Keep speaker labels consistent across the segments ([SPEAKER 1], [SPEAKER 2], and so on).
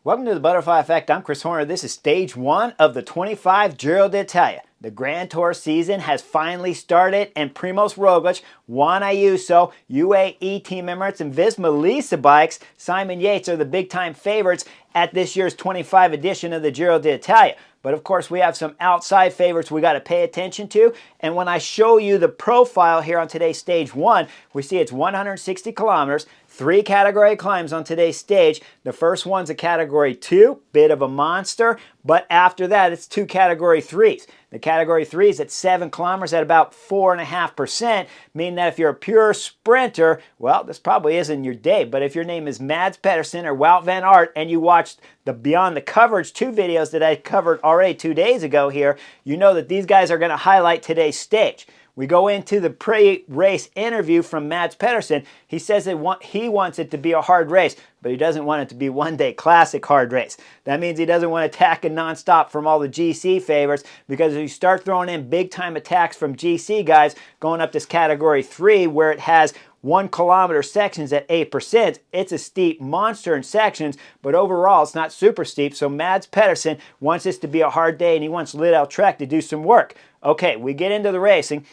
[SPEAKER 1] Welcome to the Butterfly Effect. I'm Chris Horner. This is stage one of the 25 Giro d'Italia. The Grand Tour season has finally started, and Primoz Roglic, Juan Ayuso, UAE Team Emirates, and Visma Lease bikes, Simon Yates are the big-time favorites at this year's 25 edition of the Giro d'Italia. But of course, we have some outside favorites we got to pay attention to. And when I show you the profile here on today's stage one, we see it's 160 kilometers, 3 category climbs on today's stage. The first one's a category 2, bit of a monster. But after that, it's 2 category 3s. The category 3 is at 7 kilometers at about 4.5%, meaning that if you're a pure sprinter, well, this probably isn't your day. But if your name is Mads Pedersen or Wout van Aert and you watched the Beyond the Coverage 2 videos that I covered already 2 days ago here, you know that these guys are going to highlight today's stage. We go into the pre-race interview from Mads Pedersen. He says that he wants it to be a hard race, but he doesn't want it to be one-day classic hard race. That means he doesn't want to attack and nonstop from all the GC favorites, because if you start throwing in big-time attacks from GC guys going up this category 3 where it has 1 kilometer sections at 8%, it's a steep monster in sections, but overall it's not super steep. So Mads Pedersen wants this to be a hard day, and he wants Lidl Trek to do some work. Okay, we get into the racing.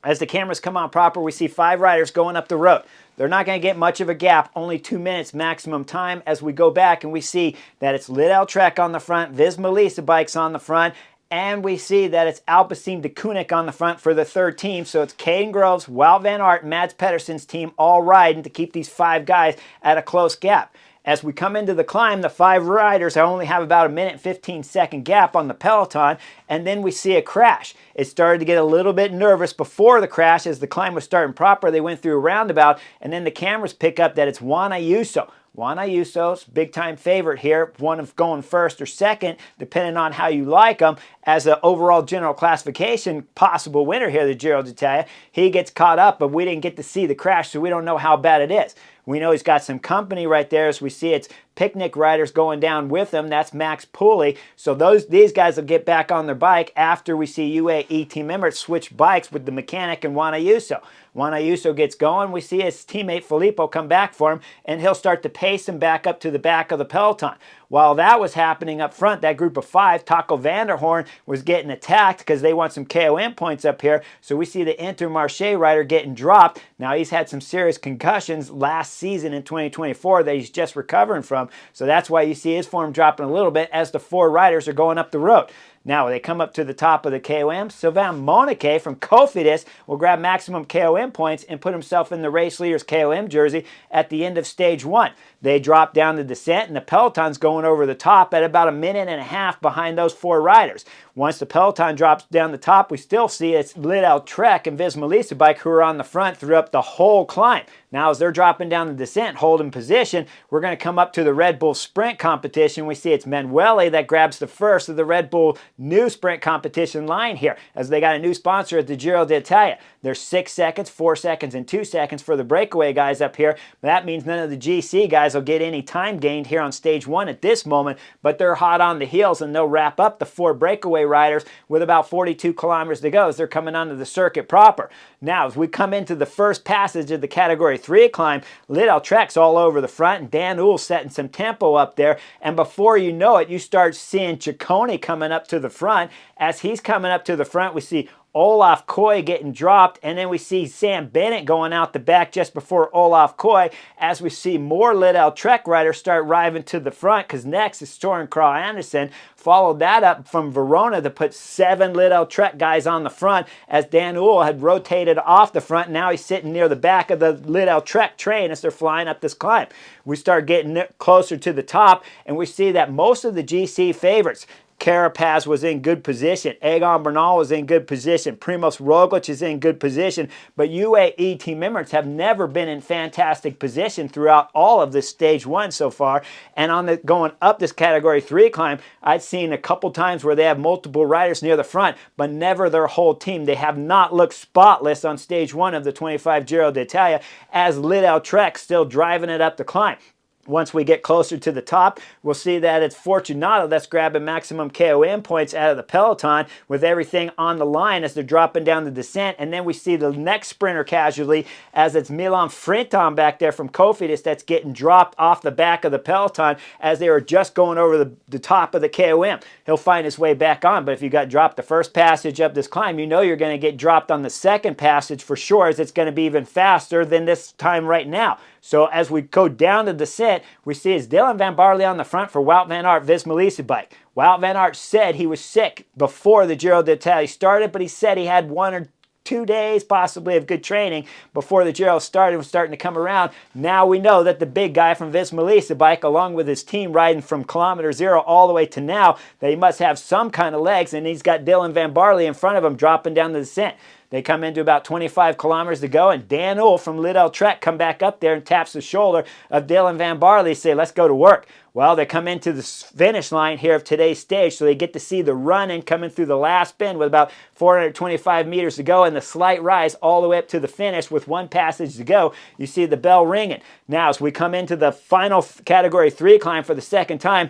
[SPEAKER 1] As the cameras come on proper, we see 5 riders going up the road. They're not going to get much of a gap, only 2 minutes maximum time. As we go back and we see that it's Lidl Trek on the front, Visma Lease bikes on the front, and we see that it's Alpecin Deceuninck on the front for the third team. So it's Caden Groves, Wout van Aert, and Mads Pedersen's team all riding to keep these 5 guys at a close gap. As we come into the climb, the 5 riders only have about a minute and 15-second gap on the Peloton, and then we see a crash. It started to get a little bit nervous before the crash. As the climb was starting proper, they went through a roundabout, and then the cameras pick up that it's Juan Ayuso. Juan Ayuso's big-time favorite here, one of going first or second, depending on how you like him, as an overall general classification possible winner here, the Giro d'Italia. He gets caught up, but we didn't get to see the crash, so we don't know how bad it is. We know he's got some company right there, as we see it's picnic riders going down with him. That's Max Pooley. So these guys will get back on their bike after we see UAE Team Emirates switch bikes with the mechanic and Juan Ayuso. Juan Ayuso gets going. We see his teammate Filippo come back for him, and he'll start to pace him back up to the back of the Peloton. While that was happening up front, that group of 5, Taco van der Hoorn was getting attacked because they want some KOM points up here. So we see the Intermarché rider getting dropped. Now, he's had some serious concussions last season in 2024 that he's just recovering from. So that's why you see his form dropping a little bit as the 4 riders are going up the road. Now, they come up to the top of the KOM. Sylvain Moniquet from Cofidis will grab maximum KOM points and put himself in the race leader's KOM jersey at the end of stage 1. They drop down the descent, and the Peloton's going over the top at about a minute and a half behind those 4 riders. Once the Peloton drops down the top, we still see it's Lidl Trek and Visma Lease bike who are on the front throughout the whole climb. Now, as they're dropping down the descent, holding position, we're going to come up to the Red Bull sprint competition. We see it's Manuele that grabs the first of the Red Bull new sprint competition line here, as they got a new sponsor at the Giro d'Italia. There's 6 seconds, 4 seconds, and 2 seconds for the breakaway guys up here. But that means none of the GC guys will get any time gained here on stage 1 at this moment, but they're hot on the heels, and they'll wrap up the 4 breakaway riders with about 42 kilometers to go as they're coming onto the circuit proper. Now, as we come into the first passage of the category 3 climb, Lidl Trek's all over the front, and Dan Uhl setting some tempo up there, and before you know it, you start seeing Ciccone coming up to the front. As he's coming up to the front, we see Olaf Koy getting dropped, and then we see Sam Bennett going out the back just before Olaf Koy, as we see more Lidl Trek riders start arriving to the front, because next is Søren Kragh Andersen. Followed that up from Verona to put 7 Lidl Trek guys on the front, as Dan Uhl had rotated off the front. Now he's sitting near the back of the Lidl Trek train as they're flying up this climb. We start getting closer to the top, and we see that most of the GC favorites, Carapaz was in good position. Egan Bernal was in good position. Primoz Roglic is in good position. But UAE Team Emirates have never been in fantastic position throughout all of this stage 1 so far. And on the going up this category 3 climb, I've seen a couple times where they have multiple riders near the front, but never their whole team. They have not looked spotless on stage 1 of the 25 Giro d'Italia, as Lidl Trek still driving it up the climb. Once we get closer to the top, we'll see that it's Fortunato that's grabbing maximum KOM points out of the peloton with everything on the line as they're dropping down the descent. And then we see the next sprinter casualty as it's Milan Frinton back there from Cofidis that's getting dropped off the back of the peloton as they were just going over the top of the KOM. He'll find his way back on, but if you got dropped the first passage up this climb, you know you're going to get dropped on the second passage for sure, as it's going to be even faster than this time right now. So as we go down the descent, we see it's Dylan Van Barley on the front for Wout van Aert Visma bike. Wout van Aert said he was sick before the Giro d'Italia started, but he said he had 1 or 2 days possibly of good training before the Giro started, was starting to come around. Now we know that the big guy from Visma bike, along with his team riding from kilometer 0 all the way to now, that he must have some kind of legs, and he's got Dylan Van Barley in front of him dropping down the descent. They come into about 25 kilometers to go, and Dan Uhl from Lidl Trek come back up there and taps the shoulder of Dylan Van Barley, say, let's go to work. Well, they come into the finish line here of today's stage, so they get to see the run-in coming through the last bend with about 425 meters to go and the slight rise all the way up to the finish with 1 passage to go. You see the bell ringing. Now, as we come into the final Category 3 climb for the second time,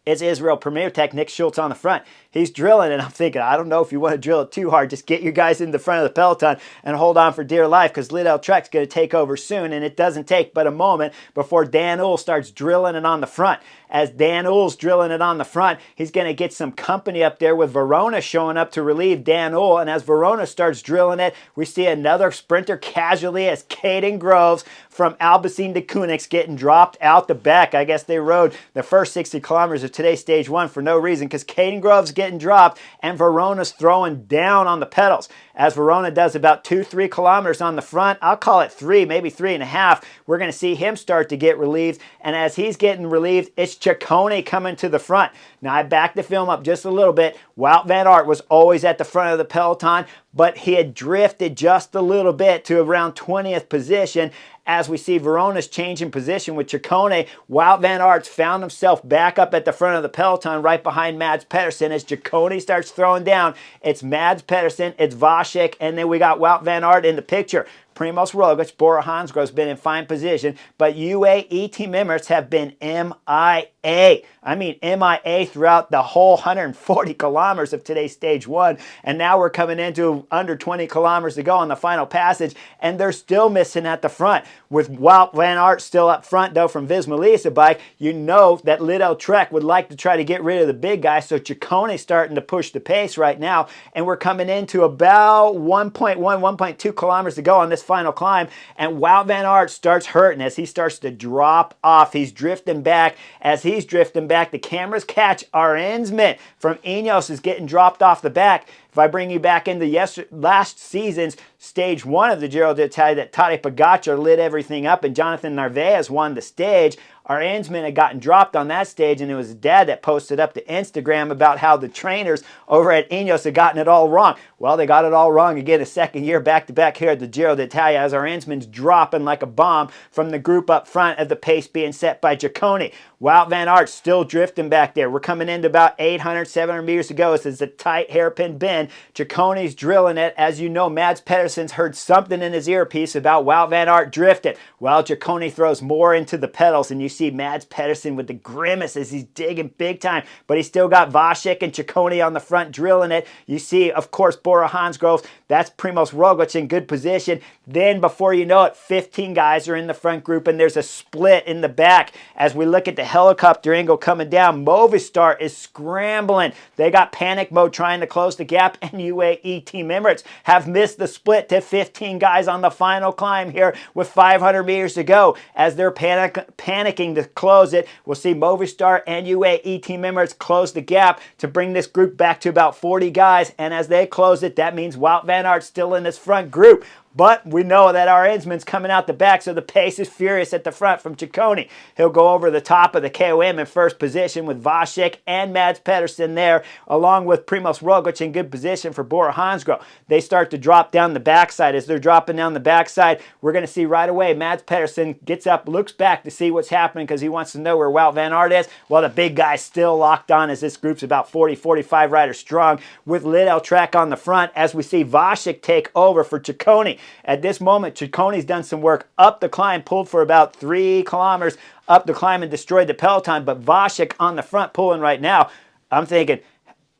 [SPEAKER 1] it's Israel Premier Tech, Nick Schultz on the front. He's drilling, and I'm thinking, I don't know if you want to drill it too hard. Just get your guys in the front of the peloton and hold on for dear life, because Lidl Trek's going to take over soon, and it doesn't take but a moment before Dan Uhl starts drilling it on the front. As Dan Uhl's drilling it on the front, he's going to get some company up there with Verona showing up to relieve Dan Uhl, and as Verona starts drilling it, we see another sprinter casualty as Caden Groves from Albacete de Kunix getting dropped out the back. I guess they rode the first 60 kilometers of today's stage 1 for no reason, because Caden Groves getting dropped and Verona's throwing down on the pedals. As Verona does about 2-3 kilometers on the front, I'll call it 3, maybe 3.5, we're going to see him start to get relieved. And as he's getting relieved, it's Ciccone coming to the front. Now, I backed the film up just a little bit. Wout van Aert was always at the front of the peloton, but he had drifted just a little bit to around 20th position. As we see Verona's changing position with Ciccone, Wout van Aert's found himself back up at the front of the peloton right behind Mads Pedersen. As Ciccone starts throwing down, it's Mads Pedersen, it's Vasek, and then we got Wout van Aert in the picture. Primoz Roglic, Bora Hansgrohe's been in fine position, but UAE team members have been MIA. I mean MIA throughout the whole 140 kilometers of today's stage 1, and now we're coming into under 20 kilometers to go on the final passage, and they're still missing at the front. With Wout van Aert still up front, though, from Visma bike, you know that Lidl Trek would like to try to get rid of the big guy, so Ciccone's starting to push the pace right now, and we're coming into about 1.1, 1.2 kilometers to go on this final climb, and Wout van Aert starts hurting as he starts to drop off. He's drifting back. As he's drifting back, the cameras catch Arensman from Ineos is getting dropped off the back. If I bring you back into last season's stage 1 of the Giro d'Italia, that Tadej Pogacar lit everything up and Jonathan Narvaez won the stage, Arensman had gotten dropped on that stage, and it was his dad that posted up to Instagram about how the trainers over at Ineos had gotten it all wrong. Well, they got it all wrong again a second year back-to-back here at the Giro d'Italia, as Arensman's dropping like a bomb from the group up front at the pace being set by Ciccone. Wout van Aert still drifting back there. We're coming into about 800, 700 meters to go. This is a tight hairpin bend. Ciccone's drilling it. As you know, Mads Pedersen's heard something in his earpiece about Wout van Aert drifting. Well, Ciccone throws more into the pedals, and you see Mads Pedersen with the grimace as he's digging big time, but he's still got Vasek and Ciccone on the front drilling it. You see, of course, Bora Hansgrohe. That's Primoz Roglic in good position. Then, before you know it, 15 guys are in the front group, and there's a split in the back. As we look at the helicopter angle coming down, Movistar is scrambling. They got panic mode trying to close the gap, and UAE Team Emirates have missed the split to 15 guys on the final climb here with 500 meters to go. As they're panicking to close it, we'll see Movistar and UAE Team Emirates close the gap to bring this group back to about 40 guys, and as they close it, that means Wout van Aert's still in this front group. But we know that Arensman's coming out the back, so the pace is furious at the front from Ciccone. He'll go over the top of the KOM in first position with Vasek and Mads Pedersen there, along with Primoz Roglic in good position for Bora Hansgrohe. They start to drop down the backside. As they're dropping down the backside, we're going to see right away Mads Pedersen gets up, looks back to see what's happening because he wants to know where Wout van Aert is. Well, the big guy's still locked on as this group's about 40, 45 riders strong with Lidl Trek on the front as we see Vasek take over for Ciccone. At this moment, Chiccone's done some work up the climb, pulled for about 3 kilometers up the climb and destroyed the Peloton, but Vasek on the front pulling right now. I'm thinking,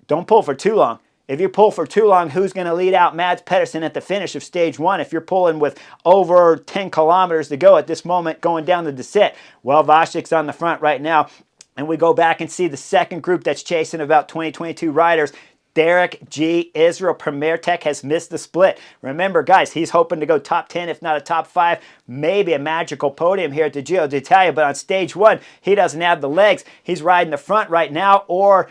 [SPEAKER 1] don't pull for too long. If you pull for too long, who's going to lead out Mads Pedersen at the finish of stage 1 if you're pulling with over 10 kilometers to go at this moment going down the descent? Well, Vasek's on the front right now. And we go back and see the second group that's chasing about 2022 riders. Derek G. Israel Premier Tech has missed the split. Remember, guys, he's hoping to go top 10, if not a top 5, maybe a magical podium here at the Giro d'Italia. But on stage 1, he doesn't have the legs. He's riding the front right now, or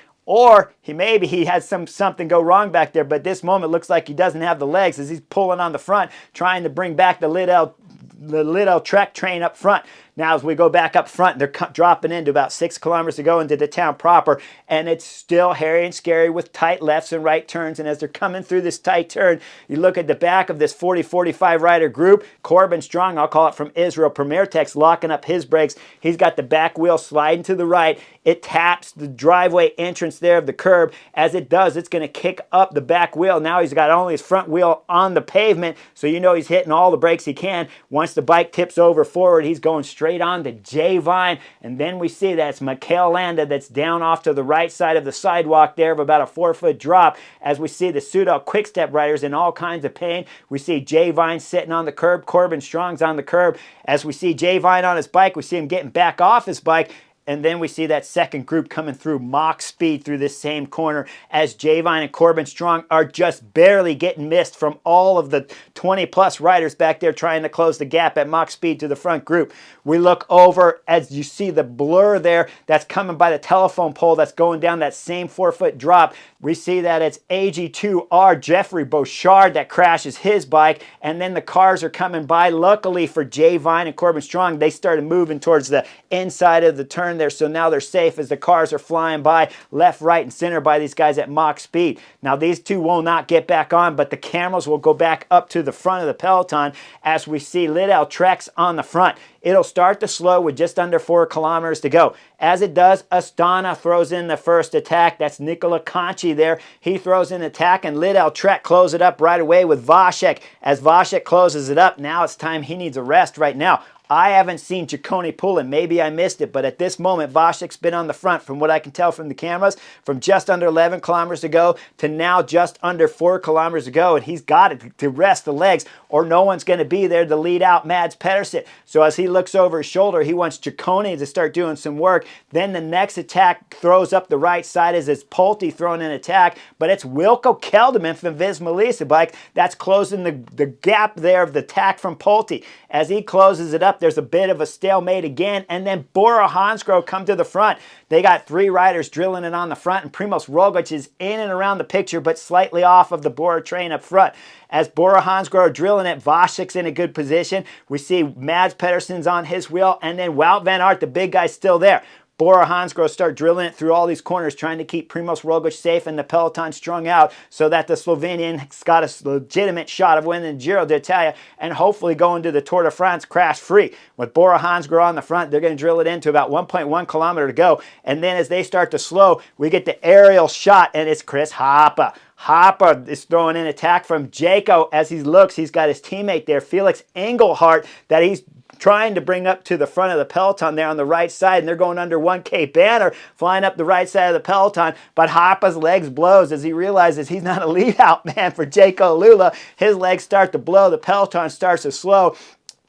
[SPEAKER 1] he had something go wrong back there. But at this moment, looks like he doesn't have the legs as he's pulling on the front, trying to bring back the Lidl Trek train up front. Now, as we go back up front, they're dropping into about 6 kilometers to go into the town proper, and it's still hairy and scary with tight lefts and right turns. And as they're coming through this tight turn, you look at the back of this 40-45 rider group. Corbin Strong, I'll call it from Israel Premier Tech's, locking up his brakes. He's got the back wheel sliding to the right. It taps the driveway entrance there of the curb. As it does, it's going to kick up the back wheel. Now he's got only his front wheel on the pavement, so you know he's hitting all the brakes he can. Once the bike tips over forward, he's going straight on to Jay Vine, and then we see that's Mikael Landa that's down off to the right side of the sidewalk there of about a 4-foot drop. As we see the Soudal Quick-Step riders in all kinds of pain. We see Jay Vine sitting on the curb. Corbin Strong's on the curb. As we see Jay Vine on his bike, we see him getting back off his bike. And then we see that second group coming through Mach speed through this same corner as Javine and Corbin Strong are just barely getting missed from all of the 20-plus riders back there trying to close the gap at Mach speed to the front group. We look over as you see the blur there that's coming by the telephone pole that's going down that same 4-foot drop. We see that it's AG2R Jeffrey Bouchard that crashes his bike, and then the cars are coming by. Luckily for Javine and Corbin Strong, they started moving towards the inside of the turn there, so now they're safe as the cars are flying by left, right, and center by these guys at Mach speed. Now these two will not get back on, but the cameras will go back up to the front of the peloton as we see Lidl Treks on the front. It'll start to slow with just under 4 kilometers to go. As it does, Astana throws in the first attack. That's Nicola Conchi there. He throws in the attack, and Lidl Trek close it up right away with Vasek. As Vasek closes it up, now it's time he needs a rest right now. I haven't seen Ciccone pulling. Maybe I missed it, but at this moment, Vasek's been on the front from what I can tell from the cameras, from just under 11 kilometers to go to now just under 4 kilometers to go, and he's got it to rest the legs, or no one's going to be there to lead out Mads Pedersen. So as he looks over his shoulder, he wants Ciccone to start doing some work. Then the next attack throws up the right side as it's Pulte throwing an attack, but it's Wilco Kelderman from Visma Lease bike that's closing the gap there of the attack from Pulte. As he closes it up, there's a bit of a stalemate again, and then Bora Hansgrohe come to the front. They got 3 riders drilling it on the front, and Primoz Roglic is in and around the picture, but slightly off of the Bora train up front. As Bora Hansgrohe are drilling it, Vasek's in a good position. We see Mads Pedersen's on his wheel, and then Wout van Aert, the big guy's still there. Bora Hansgrohe start drilling it through all these corners, trying to keep Primoz Roglic safe and the peloton strung out so that the Slovenian's got a legitimate shot of winning the Giro d'Italia and hopefully going to the Tour de France crash-free. With Bora Hansgrohe on the front, they're going to drill it into about 1.1 kilometer to go. And then as they start to slow, we get the aerial shot, and it's Chris Hoppe. Hoppe is throwing in attack from Jaco. As he looks, he's got his teammate there, Felix Engelhardt, that he's trying to bring up to the front of the peloton there on the right side, and they're going under 1K banner, flying up the right side of the peloton, but Hoppe's legs blows as he realizes he's not a lead-out man for Jaco Lula. His legs start to blow, the peloton starts to slow.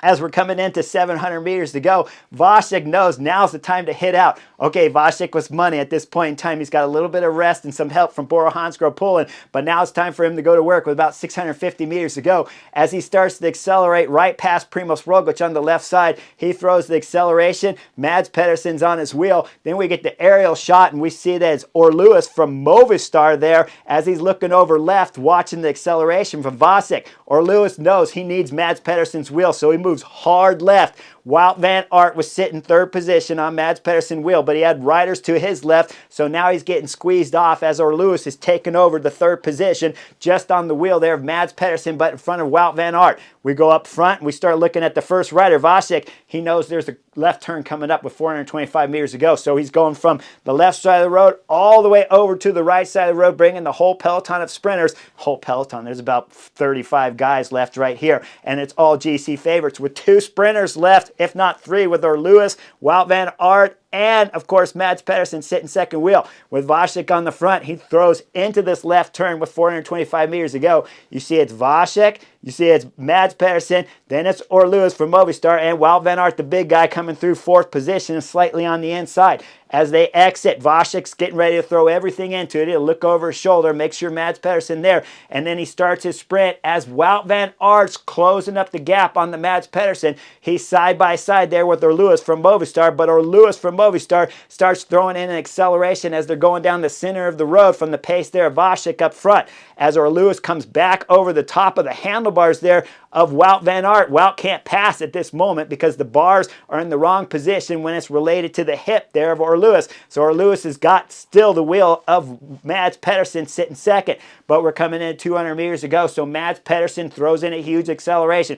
[SPEAKER 1] As we're coming into 700 meters to go, Vasek knows now's the time to hit out. Okay, Vasek was money at this point in time. He's got a little bit of rest and some help from Bora Hansgrohe pulling, but now it's time for him to go to work with about 650 meters to go. As he starts to accelerate right past Primoz Roglic on the left side, he throws the acceleration. Mads Pedersen's on his wheel. Then we get the aerial shot, and we see that it's Orluis from Movistar there as he's looking over left, watching the acceleration from Vasek. Orluis knows he needs Mads Pedersen's wheel, so he moves moves hard left. Wout van Aert was sitting third position on Mads Pedersen wheel, but he had riders to his left, so now he's getting squeezed off as Lewis is taking over the third position just on the wheel there of Mads Pedersen, but in front of Wout van Aert. We go up front and we start looking at the first rider, Vasek. He knows there's a left turn coming up with 425 meters to go, so he's going from the left side of the road all the way over to the right side of the road, bringing the whole peloton of sprinters. Whole peloton, there's about 35 guys left right here, and it's all GC favorites with 2 sprinters left, if not 3, with Lewis, Wout van Aert, and, of course, Mads Pedersen sitting second wheel. With Vasek on the front, he throws into this left turn with 425 meters to go. You see it's Vasek, you see it's Mads Pedersen, then it's Lewis from Movistar, and Wout van Aert, the big guy, coming through 4th position and slightly on the inside. As they exit, Vasek's getting ready to throw everything into it. He'll look over his shoulder, make sure Mads Pedersen there, and then he starts his sprint as Wout van Aert's closing up the gap on the Mads Pedersen. He's side by side there with Lewis from Movistar, but Lewis from Movistar starts throwing in an acceleration as they're going down the center of the road from the pace there of Vasek up front. As Lewis comes back over the top of the handlebars there of Wout van Aert. Wout can't pass at this moment because the bars are in the wrong position when it's related to the hip there of Lewis. So Lewis has got still the wheel of Mads Pedersen sitting second, but we're coming in 200 meters to go. So Mads Pedersen throws in a huge acceleration.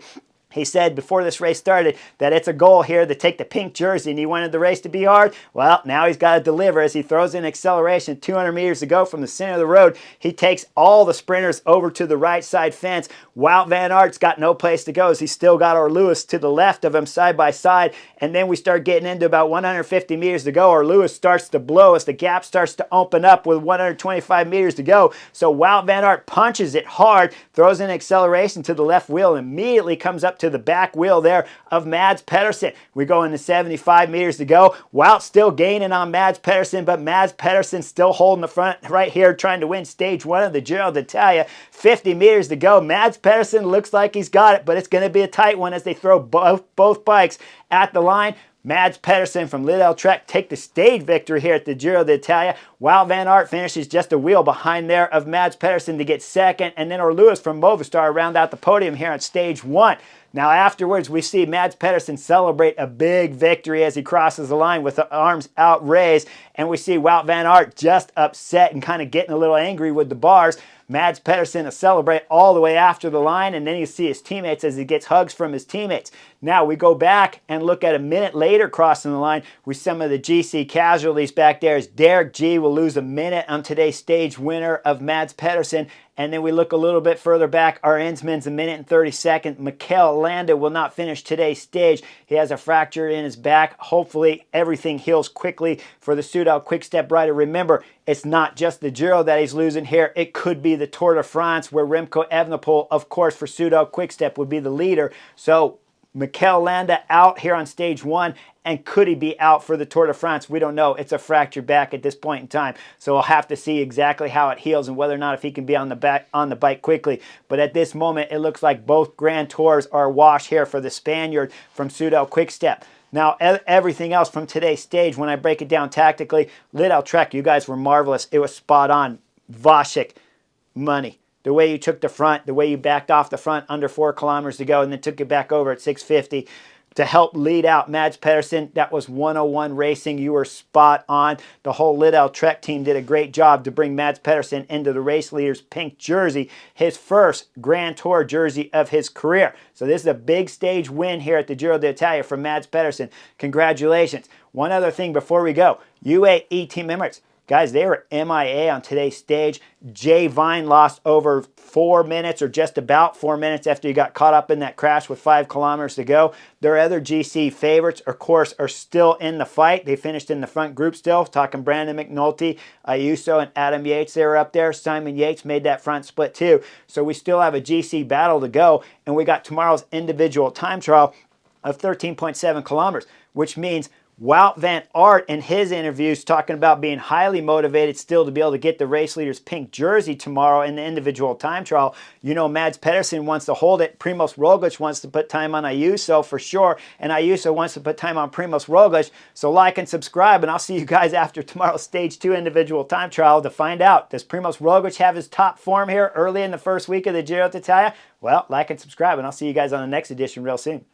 [SPEAKER 1] He said before this race started that it's a goal here to take the pink jersey, and he wanted the race to be hard. Well, now he's got to deliver as he throws in acceleration. 200 meters to go from the center of the road. He takes all the sprinters over to the right side fence. Wout van Aert's got no place to go as he's still got Lewis to the left of him side by side. And then we start getting into about 150 meters to go. Lewis starts to blow as the gap starts to open up with 125 meters to go. So Wout van Aert punches it hard, throws in acceleration to the left wheel, and immediately comes up to the back wheel there of Mads Pedersen. We go into 75 meters to go. Wout still gaining on Mads Pedersen, but Mads Pedersen still holding the front right here, trying to win stage 1 of the Giro d'Italia. 50 meters to go. Mads Pedersen looks like he's got it, but it's going to be a tight one as they throw both bikes at the line. Mads Pedersen from Lidl Trek take the stage victory here at the Giro d'Italia. Wout van Aert finishes just a wheel behind there of Mads Pedersen to get second, and then Lewis from Movistar round out the podium here on stage 1. Now afterwards, we see Mads Pedersen celebrate a big victory as he crosses the line with the arms outraised, and we see Wout van Aert just upset and kind of getting a little angry with the bars. Mads Pedersen to celebrate all the way after the line, and then you see his teammates as he gets hugs from his teammates. Now we go back and look at a minute later crossing the line with some of the GC casualties back there as Derek G will lose a minute on today's stage winner of Mads Pedersen. And then we look a little bit further back. Our Ensman's a minute and 30 seconds. Mikel Landa will not finish today's stage. He has a fracture in his back. Hopefully everything heals quickly for the Soudal Quick-Step rider. Remember, it's not just the Giro that he's losing here. It could be the Tour de France, where Remco Evenepoel, of course, for Soudal Quick-Step would be the leader. So Mikel Landa out here on stage 1, and could he be out for the Tour de France? We don't know. It's a fractured back at this point in time, so we'll have to see exactly how it heals and whether or not if he can be on the bike quickly. But at this moment, it looks like both Grand Tours are a wash here for the Spaniard from Soudal Quick-Step. Now, everything else from today's stage, when I break it down tactically, Lidl Trek, you guys were marvelous. It was spot on. Vasek, money. The way you took the front, the way you backed off the front under 4 kilometers to go and then took it back over at 650 to help lead out Mads Pedersen. That was 101 racing. You were spot on. The whole Lidl Trek team did a great job to bring Mads Pedersen into the race leader's pink jersey, his first Grand Tour jersey of his career. So this is a big stage win here at the Giro d'Italia for Mads Pedersen. Congratulations. One other thing before we go. UAE team members. Guys, they were MIA on today's stage. Jay Vine lost over 4 minutes, or just about 4 minutes, after he got caught up in that crash with 5 kilometers to go. Their other GC favorites, of course, are still in the fight. They finished in the front group still. Talking Brandon McNulty, Ayuso, and Adam Yates, they were up there. Simon Yates made that front split too. So we still have a GC battle to go. And we got tomorrow's individual time trial of 13.7 kilometers, which means Wout van Aert in his interviews talking about being highly motivated still to be able to get the race leader's pink jersey tomorrow in the individual time trial. You know, Mads Pedersen wants to hold it. Primoz Roglic wants to put time on Ayuso for sure, and Ayuso wants to put time on Primoz Roglic. So like and subscribe, and I'll see you guys after tomorrow's stage 2 individual time trial to find out, does Primoz Roglic have his top form here early in the first week of the Giro d'Italia? Well, like and subscribe, and I'll see you guys on the next edition real soon.